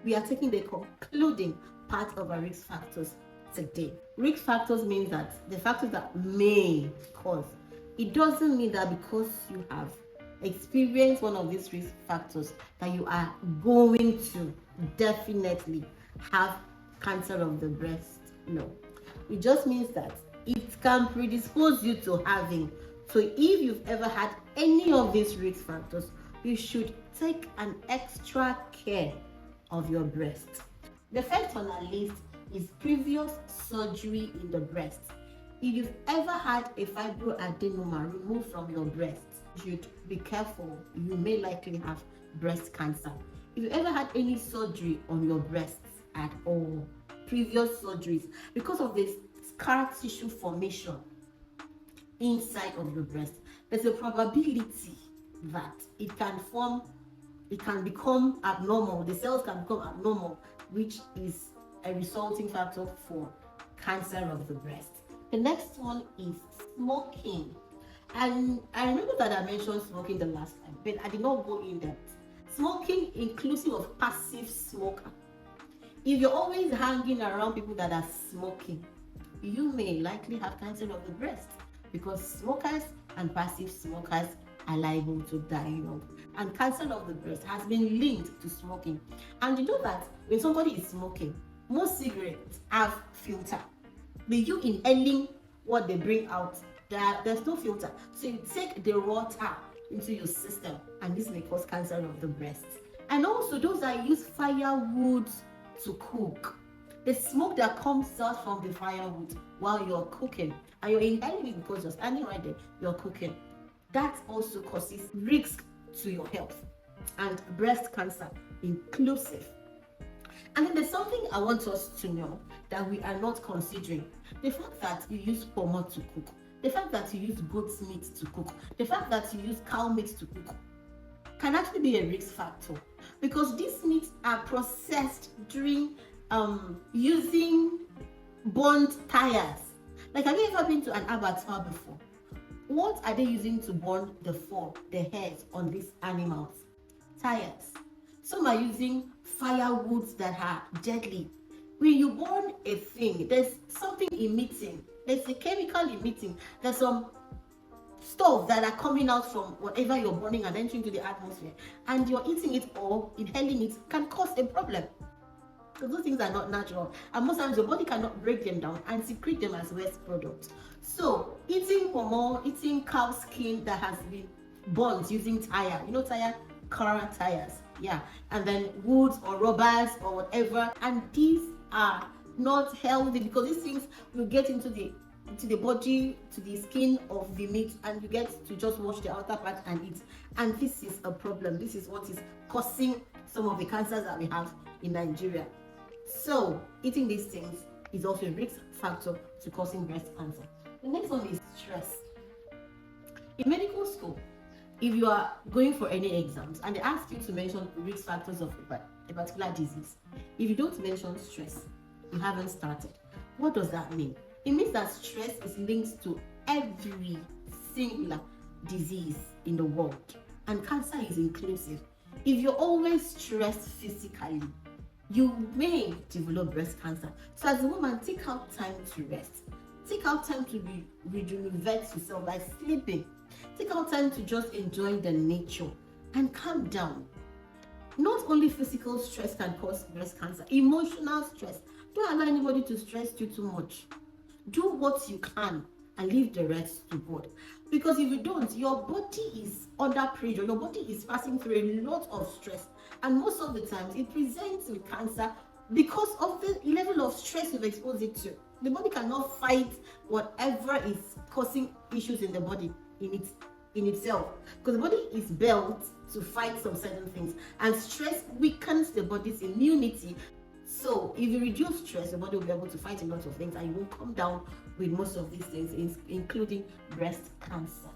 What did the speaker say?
we are taking the concluding part of our risk factors today. Risk factors means that the factors that may cause. It doesn't mean that because you have experienced one of these risk factors that you are going to definitely have cancer of the breast. No. It just means that it can predispose you to having. So if you've ever had any of these risk factors, you should take an extra care of your breast. The first on our list is previous surgery in the breast. If you've ever had a fibroadenoma removed from your breast, you should be careful. You may likely have breast cancer. If you ever had any surgery on your breasts at all, previous surgeries, because of this scar tissue formation inside of your breast, there's a probability that it can become abnormal. The cells can become abnormal, which is a resulting factor for cancer of the breast. The next one is smoking. And I remember that I mentioned smoking the last time, but I did not go in depth. Smoking inclusive of passive smoker. If you're always hanging around people that are smoking, you may likely have cancer of the breast, because smokers and passive smokers are liable to die young. And cancer of the breast has been linked to smoking. And you know that when somebody is smoking, most cigarettes have filter. But you inhaling what they bring out, there's no filter. So you take the raw tar into your system, and this may cause cancer of the breast. And also those that use firewood to cook, the smoke that comes out from the firewood while you're cooking, and you're inhaling it because you're standing right there, you're cooking, that also causes risk to your health, and breast cancer inclusive. And then there's something I want us to know that we are not considering. The fact that you use pomo to cook, the fact that you use goat's meat to cook, the fact that you use cow meat to cook can actually be a risk factor, because these meats are processed during using burnt tires. Like, have you ever been to an abattoir before? What are they using to burn the hairs on these animals? Tires. Some are using firewoods that are deadly. When you burn a thing, there's something emitting. There's a chemical emitting. There's some stuff that are coming out from whatever you're burning and entering into the atmosphere. And you're eating it or inhaling it can cause a problem. So those things are not natural, and most times your body cannot break them down and secrete them as waste products. So eating pomo, eating cow skin that has been burnt using tire, tire, car tires, yeah, and then woods or rubbers or whatever, and these are not healthy, because these things will get into the body, to the skin of the meat, and you get to just wash the outer part and eat. And this is a problem. This is what is causing some of the cancers that we have in Nigeria. So eating these things is also a risk factor to causing breast cancer. The next one is stress. In medical school, if you are going for any exams and they ask you to mention risk factors of a particular disease, if you don't mention stress, you haven't started. What does that mean? It means that stress is linked to every singular disease in the world, and cancer is inclusive. If you're always stressed physically, you may develop breast cancer. So as a woman, take out time to rest. Take out time to rejuvenate yourself by sleeping. Take out time to just enjoy the nature and calm down. Not only physical stress can cause breast cancer, emotional stress. Don't allow anybody to stress you too much. Do what you can and leave the rest to God. Because if you don't, your body is under pressure. Your body is passing through a lot of stress. And most of the times, it presents with cancer because of the level of stress you've exposed it to. The body cannot fight whatever is causing issues in the body in itself. Because the body is built to fight some certain things. And stress weakens the body's immunity. So if you reduce stress, your body will be able to fight a lot of things, and you will come down with most of these things, including breast cancer.